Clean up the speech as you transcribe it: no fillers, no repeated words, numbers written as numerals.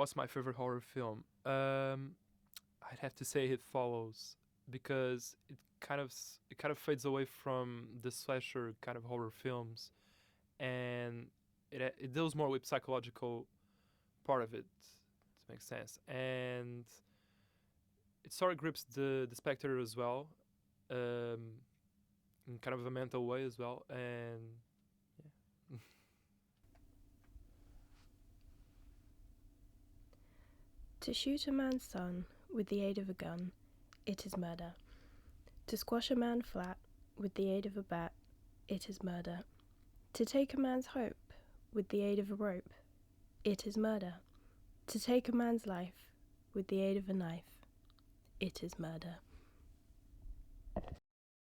What's my favorite horror film? I'd have to say It Follows because it kind of fades away from the slasher kind of horror films, and it deals more with psychological part of it. To make sense, and it sort of grips the spectator as well, um, in kind of a mental way as well, and yeah. To shoot a man's son with the aid of a gun, it is murder. To squash a man flat with the aid of a bat, it is murder. To take a man's hope with the aid of a rope, it is murder. To take a man's life with the aid of a knife, it is murder.